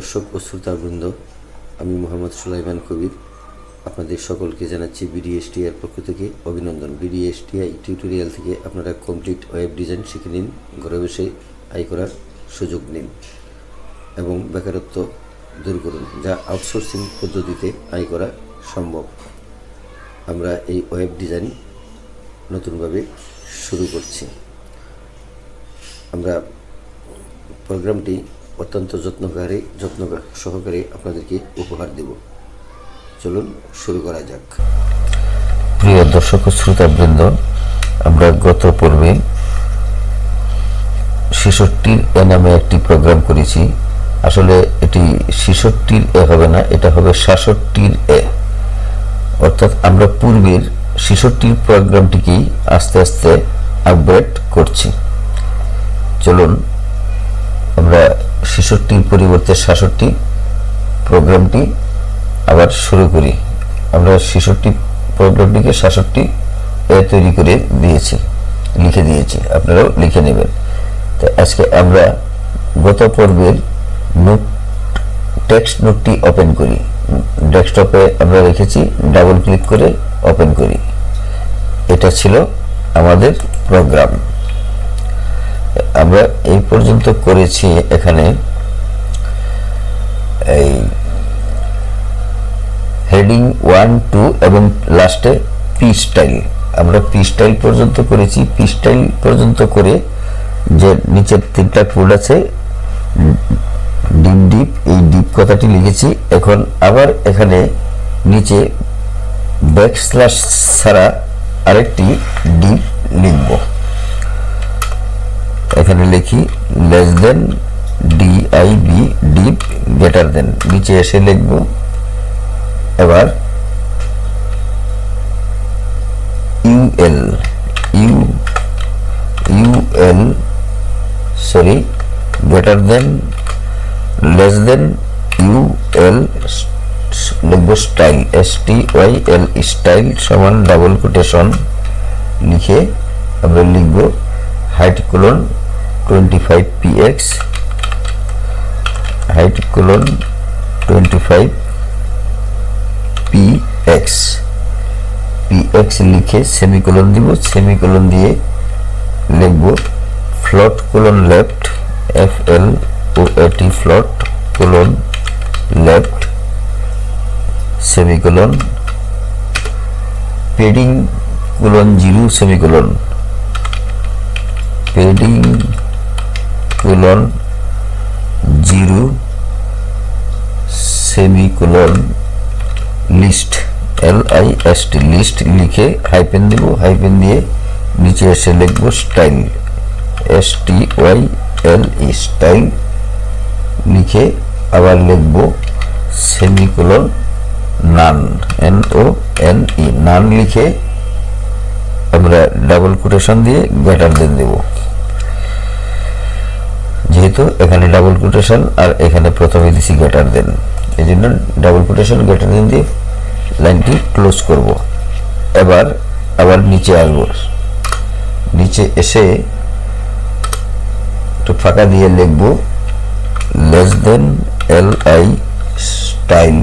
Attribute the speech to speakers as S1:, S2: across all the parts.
S1: দর্শক ও শ্রোতাবৃন্দ, আমি মোহাম্মদ সুলাইমান কবির আপনাদের সকলকে জানাচ্ছি বিডিএসটিআই পক্ষ থেকে অভিনন্দন। বিডিএসটিআই টিউটোরিয়াল থেকে আপনারা কমপ্লিট ওয়েব ডিজাইন শিখে নিন, ঘরে বসে আয় করার সুযোগ নিন এবং বেকারত্ব দূর করুন, যা আউটসোর্সিং পদ্ধতিতে আয় করা সম্ভব। আমরা এই ওয়েব ডিজাইন নতুনভাবে শুরু করছি। আমরা প্রোগ্রামটি অত্যন্ত যত্ন সহকারে আপনাদেরকে উপহার দেব। চলুন শুরু করা যাক। প্রিয় দর্শক ও শ্রোতাবৃন্দ, আমরা গত পর্বে 66 এ নামে একটি প্রোগ্রাম করেছি। আসলে এটি 66 এ হবে না, এটা হবে 66 এ, অর্থাৎ আমরা পূর্বের 66 প্রোগ্রামটিকেই আস্তে আস্তে আপগ্রেড করছি। চলুন আমরা 66 পরিবর্তে 66 প্রোগ্রামটি আবার শুরু করি। আমরা 66 প্রোগ্রামটিকে 66 এ তৈরি করে লিখে দিয়েছি, আপনারাও লিখে নেবেন। তো আজকে আমরা গত পর্বের টেক্সট নোটটি ওপেন করি। ডেস্কটপে আমরা রেখেছি, ডাবল ক্লিক করে ওপেন করি। এটা ছিল আমাদের প্রোগ্রাম। আমরা এই পর্যন্ত করেছি এখানে এই হেডিং 1, 2 এবং লাস্টে পি স্টাইল। আমরা পি স্টাইল পর্যন্ত করেছি। পি স্টাইল পর্যন্ত করে যে নিচের 3টা কোড আছে ডিপ, এই ডিপ কথাটি লিখেছি। এখন আবার এখানে নিচে ব্যাকস্ল্যাশ ছাড়া আরেকটি ডিপ লিখব। এখানে লিখি less than DIB, div greater than. নিচে এসে লিখব এবার greater than less than UL লিখব স্টাইল STYL স্টাইল সমান ডাবল কোটেশন লিখে আমরা লিখব height colon 25 px, height colon 25 px লিখে সেমিকোলন দিব। সেমিকোলন দিয়ে লিখব float colon left FLOAT float colon left semicolon padding colon 0 semicolon padding colon 0 semicolon list LIST list লিখে হাইপেন দিব। হাইপেন দিয়ে নিচে এসে লিখব স্টাইল STYLE স্টাইল লিখে আবার লিখব সেমিকোলন নান NONE নান লিখে আমরা ডাবল কোটেশন দিয়ে গ্রেটার দেন দেব। যেহেতু এখানে ডাবল কোটেশন আর এখানে প্রথমে দিছি গ্রেটার দেন, এই জন্য ডাবল কোটেশন গ্রেটার দেন দিয়ে লাইনটি ক্লোজ করব। এবার আবার নিচে আসব। নিচে এসে একটু ফাঁকা দিয়ে লিখব less than LI style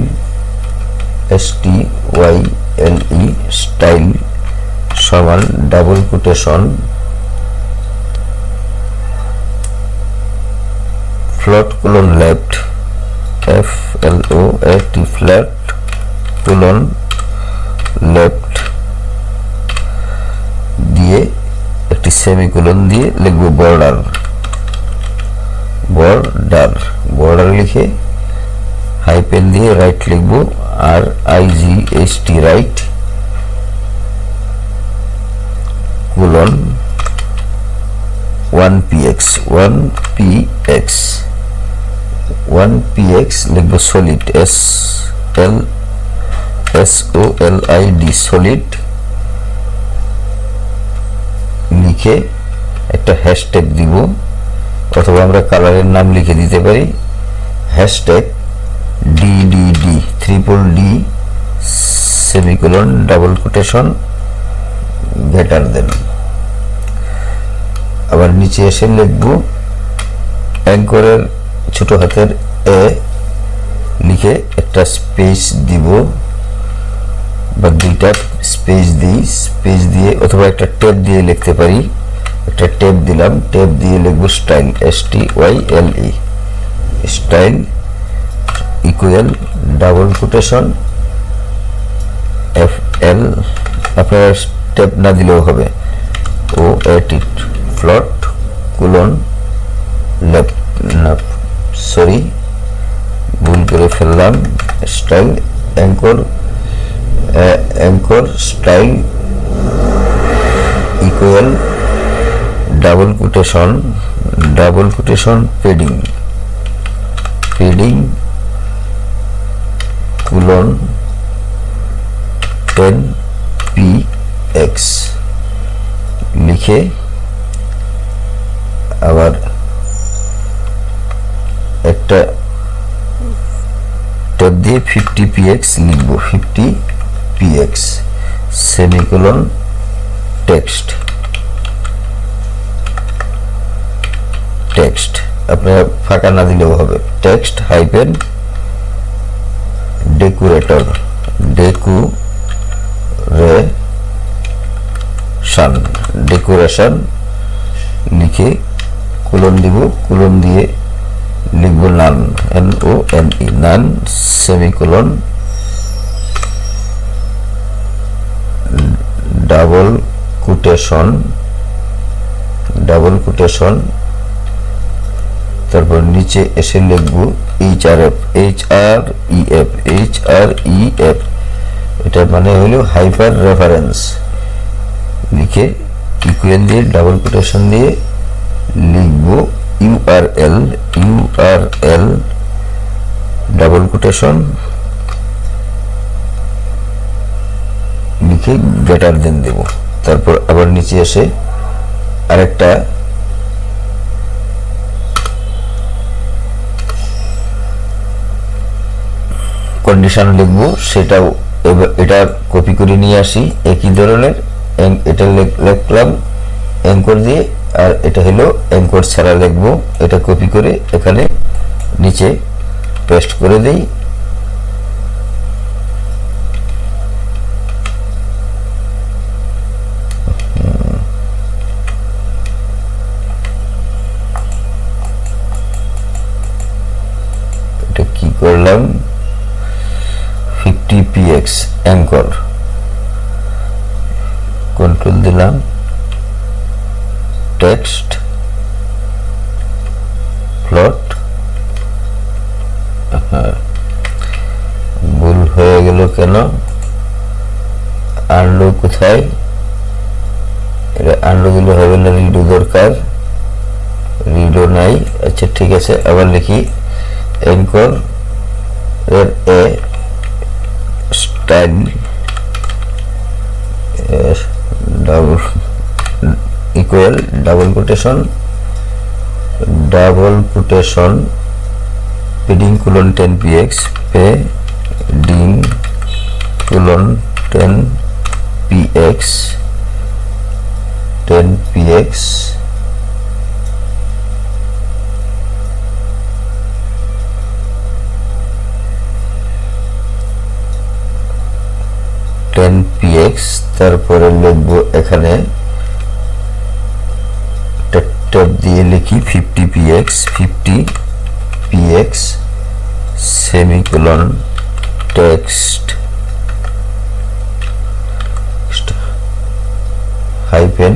S1: STYLE style সমান double quotation float colon left FLOAT float colon left দিয়ে একটি সেমিকোলন দিয়ে লিখব বর্ডার লিখে হাইপেন দিয়ে রাইট লিখব RIGHT রাইট কোলন 1px লিখব সলিড SOLID সলিড লিখে একটা হ্যাশট্যাগ দিব, অথবা আমরা কালারের নাম লিখে দিতে পারি hashtag DDD DDD semicolon double quotation greater দেন। আবার নিচে এসে লিখব অ্যাঙ্করের ছোট হাতের এ লিখে একটা স্পেস দিব বা দুইটা স্পেস দিই, স্পেস দিয়ে অথবা একটা ট্যাব দিয়ে লিখতে পারি। একটা ট্যাব দিলাম, ট্যাব দিয়ে লিখব style, STYLE, style equal double quotation FL, আপনারা ট্যাব না দিলেও হবে, OAT ফ্লট কোলন লেফট, সরি ভুল করে ফেললাম, style anchor style equal double quotation padding colon 10px লিখে আবার একটা ট্যাব দিয়ে 50px লিখব, 50px সেমিকোলন টেক্সট আপনারা ফাঁকা না দিলেও হবে, টেক্সট হাইফেন ডেকোরেশন লিখে কোলন দিব, কোলন দিয়ে লিখব নান, NONE, নান সেমিকোলন ডাবল কোটেশন, তারপর নিচে এসে লিখব HREF, এটা মানে হলো হাইপার রেফারেন্স, লিখে ইকুয়াল দিয়ে ডাবল কোটেশন দিয়ে লিখব URL ডাবল কোটেশন লিখে গ্রেটার দেন দেব। তারপর আবার নিচে এসে আরেকটা কন্ডিশন লিখব, সেটাও এটা কপি করে নিয়ে আসি, একই ধরনের, এটা লিখলাম অ্যাঙ্কর দিয়ে, আর এটা হলো অ্যাঙ্কর ছাড়া লিখব, এটা কপি করে এখানে নিচে পেস্ট করে দেই। এটা কি করলাম, 50px অ্যাঙ্কর, কন্ট্রোল দিলাম, টেক্সট প্লট, ভুল হয়ে গেল কেন, আনডু কোথায়, এটা আনডু দিলে হবে না, রিডো দরকার, রিডো নাই, আচ্ছা ঠিক আছে, আবার লিখি অ্যাঙ্কর এর style equal double quotation padding colon 10px padding colon 10px তারপরে লিখব এখানে ট্যাব দিয়ে লিখি 50px semicolon text hyphen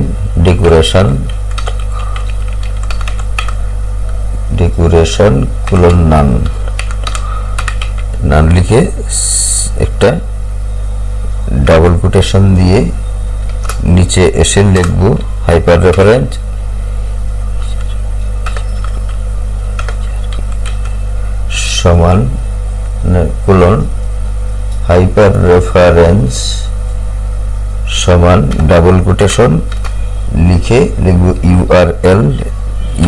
S1: decoration colon none লিখে একটা ডাবল কোটেশন দিয়ে নিচে এসে লিখব হাইপার রেফারেন্স সমান কোলন হাইপার রেফারেন্স সমান ডাবল কোটেশন লিখে লিখব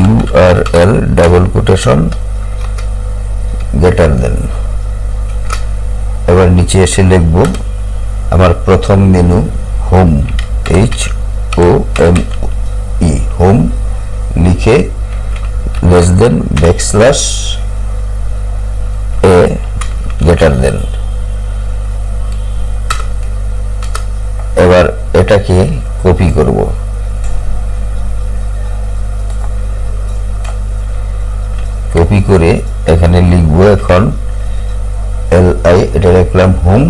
S1: URL double quotation greater than. এবার নিচে এসে লিখব আমার প্রথম মেনু হোম, HOME হোম লিখে less than backslash A greater than. এবার এটাকে কপি করব, কপি করে এখানে লিখব এখন li, এটা লিখলাম হোম,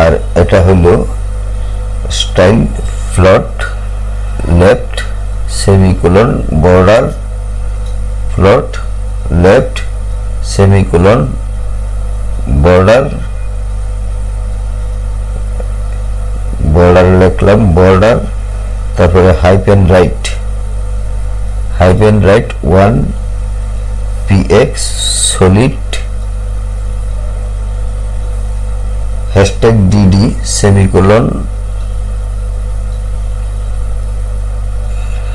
S1: আর এটা হলো স্টাইল ফ্লট লেফট সেমিকোলন বর্ডার ফ্লট লেফট সেমিকোলন বর্ডার, বর্ডার লিখলাম বর্ডার, তারপরে hyphen right 1 px solid hashtag dd semicolon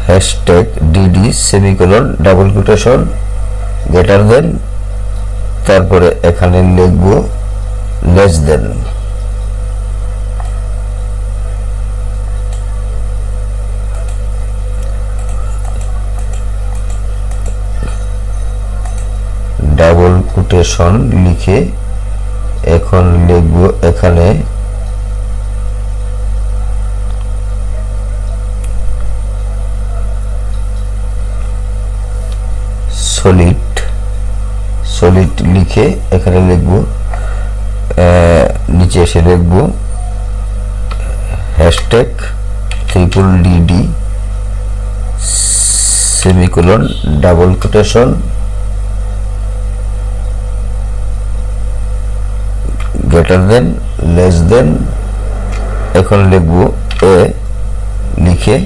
S1: hashtag dd semicolon double quotation greater দেন, তারপরে এখানে লিখব লেস দেন। ডাবল কোটেশন লিখে এখন লিখব এখানে সলিড লিখে এখানে লিখব, নিচে এসে লিখব hashtag dd semicolon double quotation greater than less দেন, এখন লিখব এ লিখে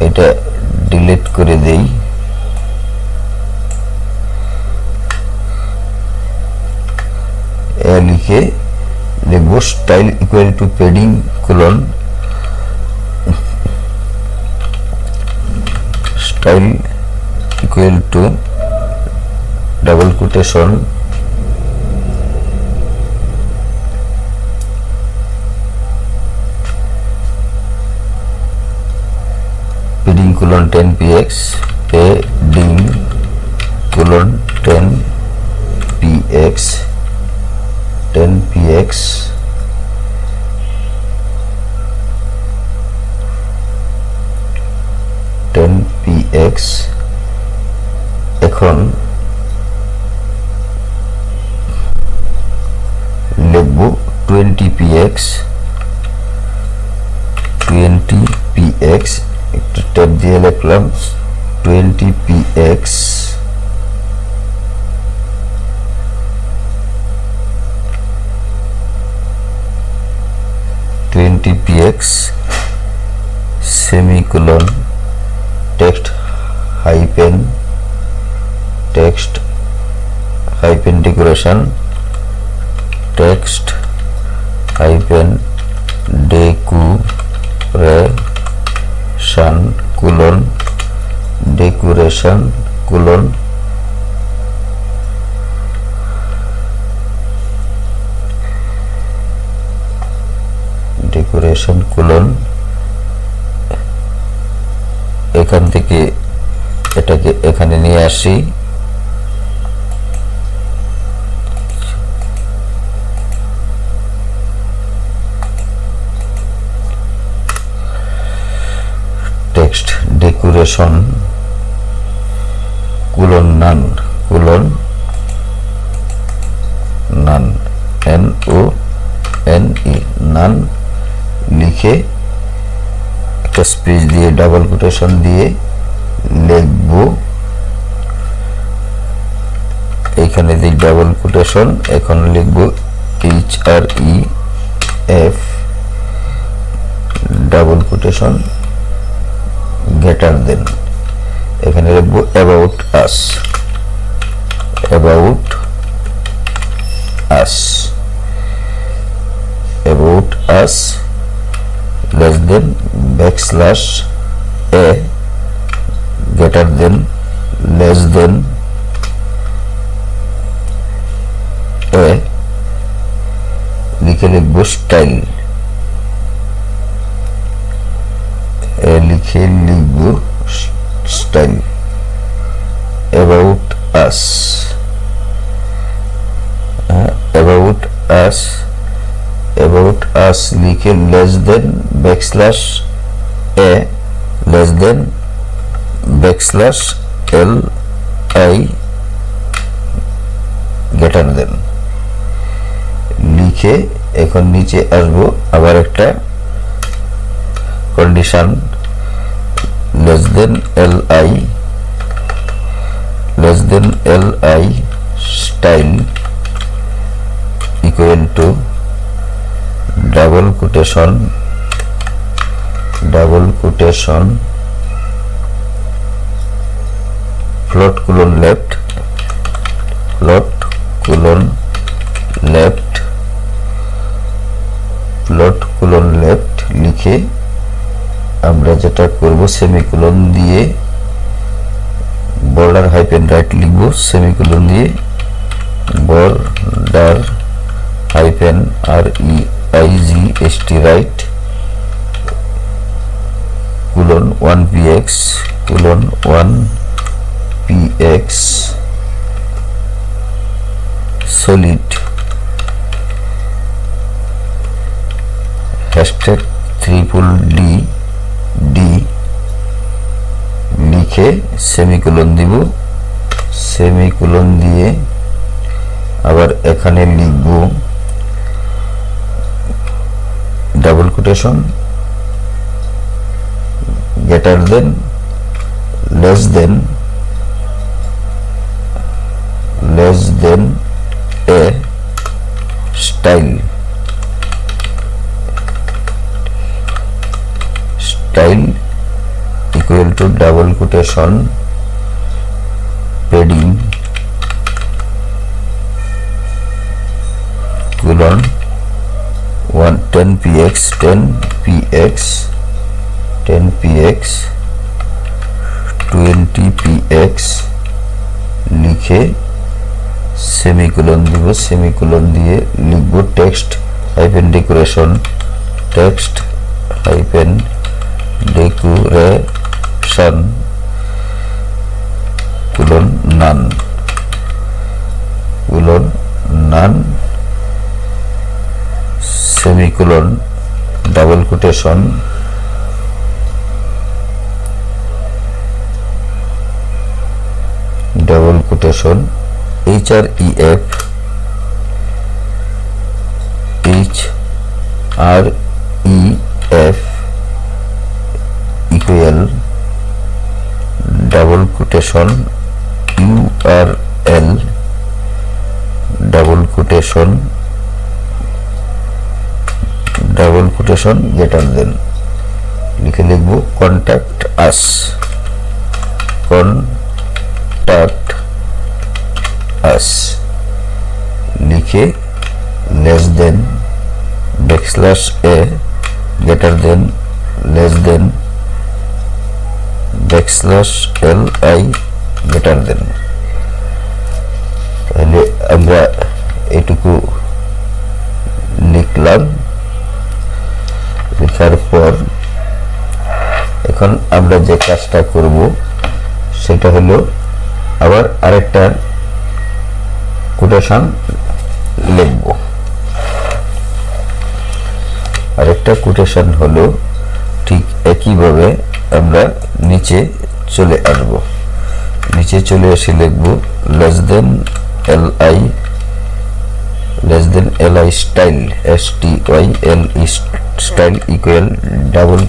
S1: এটা ডিলিট করে দেই, লিখে লিখব style equal two padding colon style equal to double quotation padding colon 10 px padding colon 10 px 10px এখন লিখব 20px একটু ট্যাব দিয়ে লিখলাম 20px semicolon text hyphen decoration text hyphen decoration colon decoration colon decoration colon, এখান থেকে এটাকে এখানে নিয়ে আসি, টেক্সট ডেকোরেশন কোলন নান NONE নান লিখে একটা স্পেস দিয়ে ডাবল কোটেশন দিয়ে লিখব, এখানে দিই ডাবল কোটেশন, এখন লিখব HREF ডাবল কোটেশন গ্রেটার দেন, এখানে লিখব about us less than backslash a greater than less than a লিখে লিখব স্টাইল, লিখে লিখব style. About us, about us, about us লিখে less than backslash A, less than backslash L I, greater than লিখে এখন নিচে আসবো, আবার একটা condition, less than L I, less than L I style equal to double quotation, double quotation float colon left, float colon left, float colon left লিখে আমরা যেটা করব সেমিকোলন দিয়ে বর্ডার হাইপেন রাইট লিখব, সেমিকোলন দিয়ে border hyphen R E I G S T right colon 1px colon 1px solid hashtag triple D D লিখে semicolon দিব, semicolon দিয়ে আবার এখানে লিখব double quotation greater than less then A style, style equal to double quotation padding colon 10px 10px 10px 20px লিখে semicolon দিব, semicolon দিয়ে লিখব text hyphen decoration, text hyphen decoration colon none, colon none semicolon double quotation double quotation HREF equal double quotation URL double quotation greater than লিখে লিখব contact us, contact us লিখে less than backslash a greater than less than backslash li greater than, তাহলে আমরা এটুকু লিখলাম। লেখার পর এখন আমরা যে কাজটা করব সেটা হলো আবার আরেকটা কোটেশন লিখব, আরেকটা কোটেশন হলো ঠিক একইভাবে আমরা নিচে চলে আসব, নিচে চলে এসে লিখব less than li style STYLE style equal double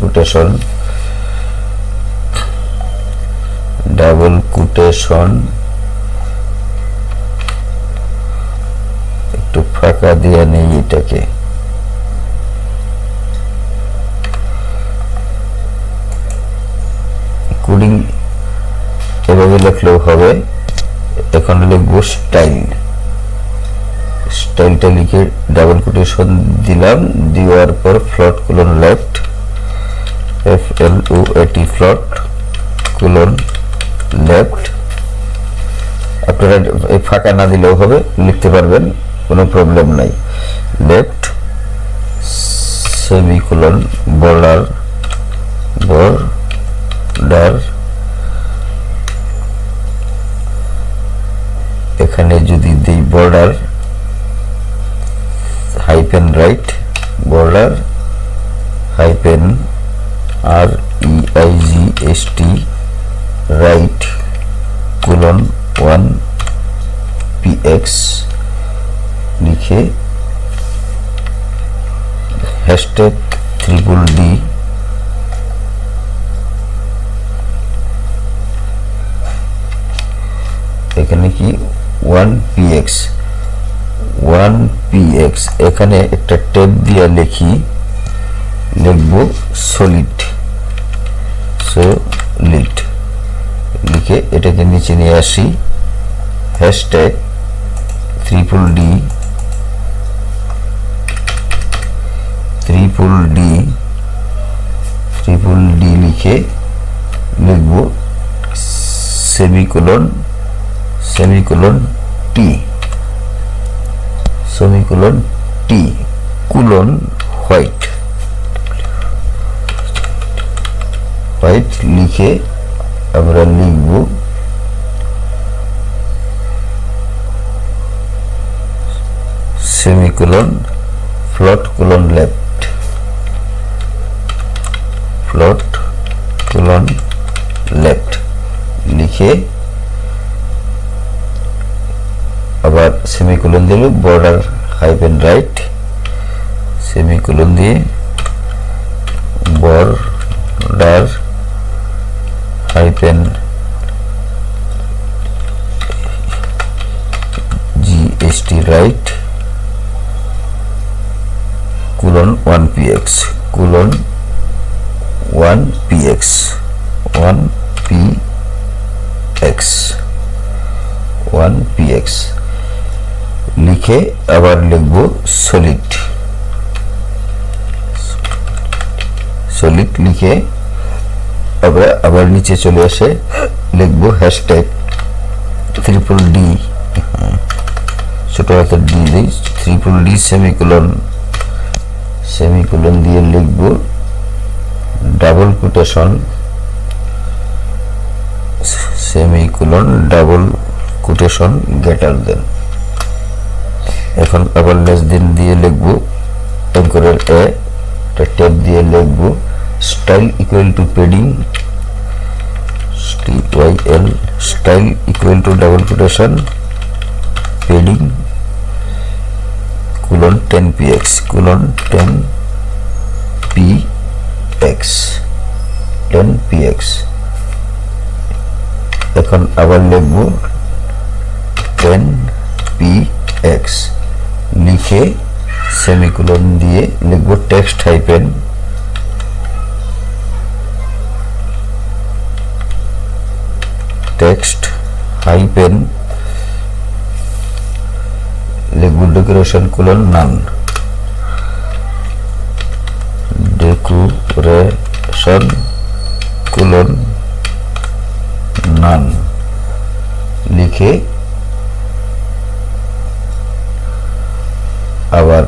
S1: quotation একটু ফাঁকা দিয়ে নেই এটাকে, কোডিং এভাবে লিখলেও হবে। এখন লিখব স্টাইল, স্টাইলটা লিখে ডাবল কোটেশন দিলাম, দেওয়ার পর float colon left FLOAT float colon left, আপনারা ফাঁকা না দিলেও হবে, লিখতে পারবেন, কোনো প্রবলেম নাই। লেফট সেমিকোলন বর্ডার এখানে যদি দেই border hyphen right border hyphen REIGST right colon 1 PX লিখে হ্যাশট্যাগ DDD এখানে কি 1PX এখানে একটা ট্যাব দিয়ে লিখব সলিড লিখে এটাকে নিচে নিয়ে আসি হ্যাশট্যাগ DDD লিখে লিখব সেমিকোলন T কুলন হোয়াইট লিখে আমরা লিখব সেমিকোলন ফ্লট কোলন লেফট লিখে আবার সেমিকোলন দিল বর্ডার হাইপেন রাইট সেমিকোলন দিয়ে border hyphen GST right colon 1PX 1PX লিখে আবার লিখব সলিড লিখে আমরা আবার নিচে চলে আসে লিখব হ্যাশট্যাগ DDD ছোট হাতের D দিই DDD সেমিকোলন দিয়ে লিখব double quotation semicolon double quotation greater দেন এখন আবার লেস দেন দিয়ে লিখব অঙ্করের এটা ট্যাব দিয়ে লিখব style equal two padding STYL style equal to double quotation padding colon 10PX colon 10PX এখন আবার লিখব 10PX লিখে সেমিকোলন দিয়ে লিখব টেক্সট হাইপেন লিখব ডেকোরেশন কোলন নান লিখে আবার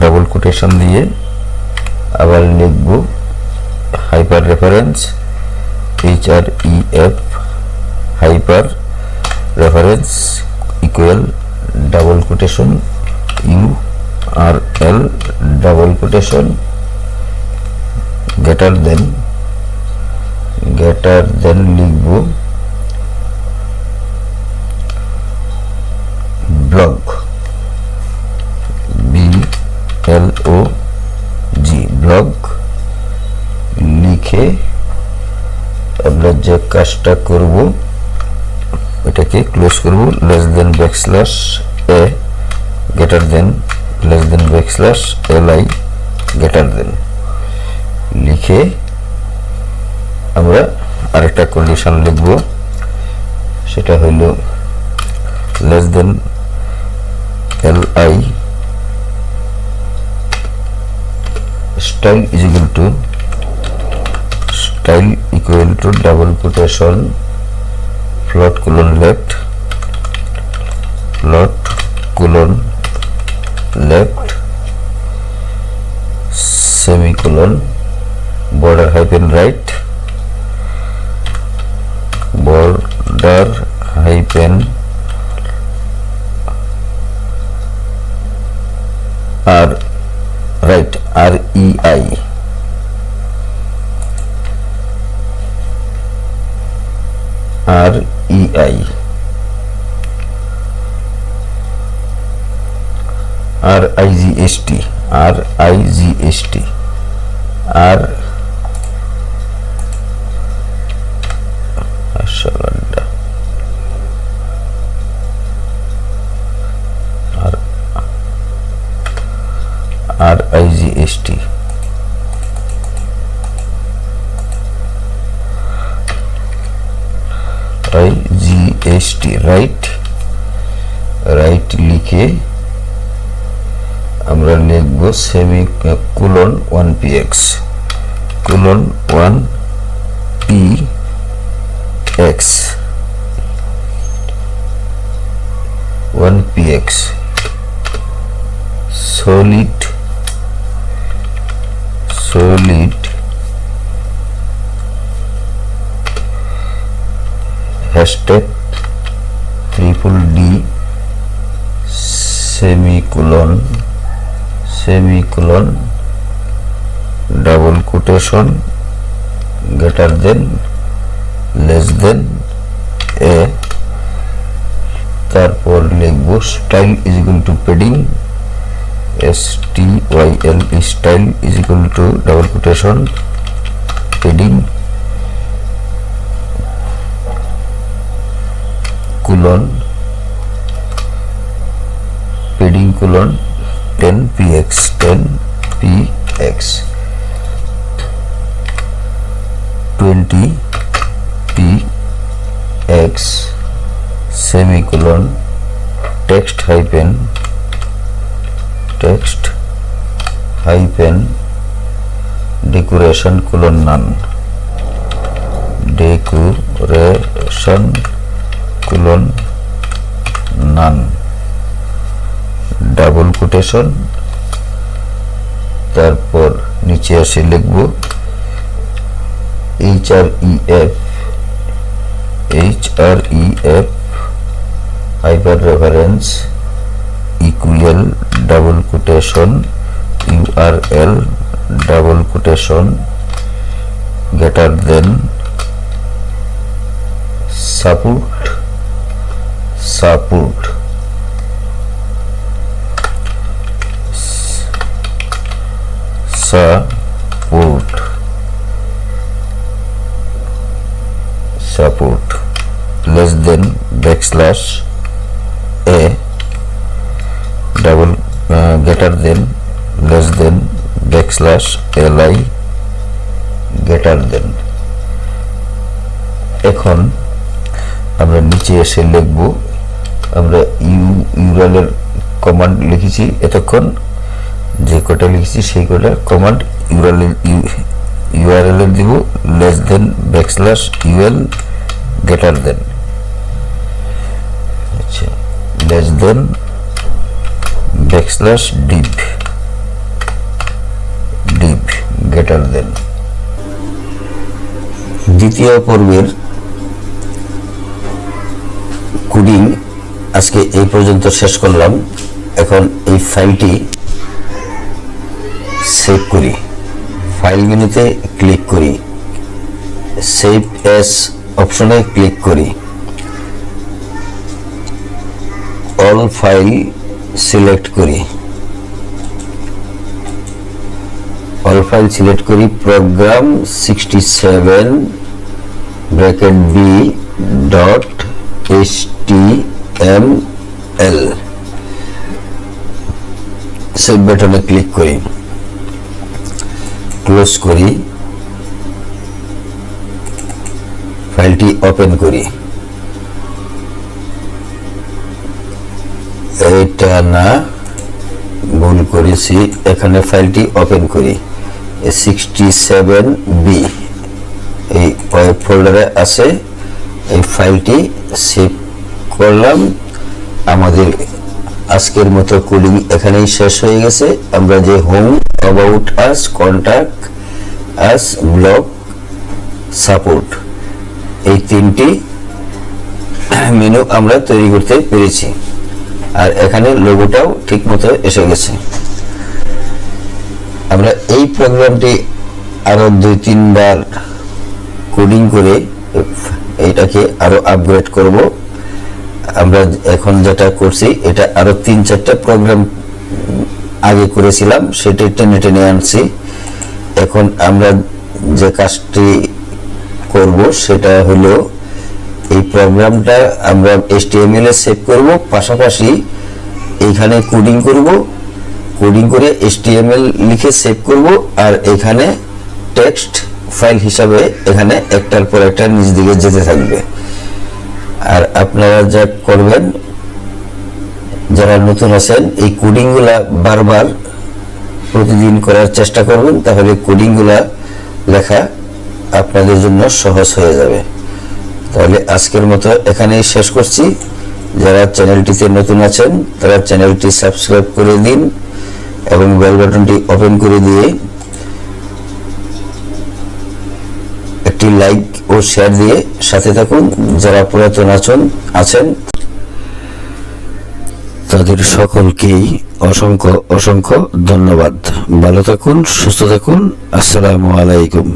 S1: ডাবল কোটেশন দিয়ে আবার লিখব hyper reference HREF hyper reference equal double quotation URL double quotation greater দেন লিখব ব্লগ ব্লগ লিখে আমরা যে কাজটা করব এটাকে ক্লোজ করব less than backslash a greater than less than backslash li greater than লিখে আমরা আরেকটা কন্ডিশন লিখব সেটা হইল less than li style is equal to double quotation float colon left semicolon border hyphen right border hyphen R right REI RIGST R আসলে RIGST right লিখে আমরা লিখব semicolon 1px colon 1px solid hashtag triple D semicolon double quotation greater than less than a তারপর লিখব style is equal to padding STYL style is equal to double quotation padding colon 10px 20px semicolon text hyphen decoration colon none decoration colon none double quotation তারপর নিচে আসে লিখব href hyper reference equal double quotation URL double quotation greater than support less than backslash a double greater than less than backslash li greater than এখন আমরা নিচে এসে লিখব আমরা URL এর কমান্ড লিখেছি এতক্ষণ যে কোটা লিখেছি সেই কোটা কমান্ড URL এর দিব less than backslash ul greater than আচ্ছা less than backslash div greater than দ্বিতীয় পর্বের কোডিং আজকে এই পর্যন্ত শেষ করলাম এখন এই ফাইলটি সেভ করি ফাইল মেনুতে ক্লিক করি সেভ অ্যাজ অপশনে ক্লিক করি অল ফাইল সিলেক্ট করি program 67 bracket B dot html save বাটনে ক্লিক করি ক্লোজ করি ফাইলটি ওপেন করি এটা না ভুল করেছি এখানে ফাইলটি ওপেন করি 67b এই ওয়েব ফোল্ডারে আছে এই ফাইলটি সেভ করলাম আমাদের আজকের মতো কোডিং এখানেই শেষ হয়ে গেছে। আমরা যে home, about us, contact us, blog, support এই তিনটি মেনু আমরা তৈরি করতে পেরেছি। আর এখানে লোগোটাও ঠিক মতো এসে গেছে। আমরা এই প্রোগ্রামটি আরো 2-3 বার কোডিং করে এটাকে আরো আপগ্রেড করব। আমরা এখন যেটা করছি এটা আরো 3-4টা প্রোগ্রাম আগে করেছিলাম, সেটা টেনে টেনে আনছি। এখন আমরা যে কাজটি করব সেটা হলো এই প্রোগ্রামটা আমরা HTML এ সেভ করব, পাশাপাশি এখানে কোডিং করব, কোডিং করে HTML লিখে সেভ করব, আর এখানে টেক্সট ফাইল হিসাবে এখানে একটার পর একটা নিচ দিকে যেতে থাকবে। আর আপনারা যা করবেন, যারা নতুন আছেন, এই কোডিংগুলা বারবার প্রতিদিন করার চেষ্টা করবেন, তাহলে কোডিংগুলা লেখা আপনাদের জন্য সহজ হয়ে যাবে। তাহলে আজকের মতো এখানেই শেষ করছি। যারা চ্যানেলটিতে নতুন আছেন তারা চ্যানেলটি সাবস্ক্রাইব করে দিন এবং বেল বাটনটি ওপেন করে দিয়ে একটি লাইক ও শেয়ার দিয়ে সাথে থাকুন। যারা পুরাতন আছেন তাদের সকলকেই অসংখ্য অসংখ্য ধন্যবাদ। ভালো থাকুন, সুস্থ থাকুন। আসসালামু আলাইকুম।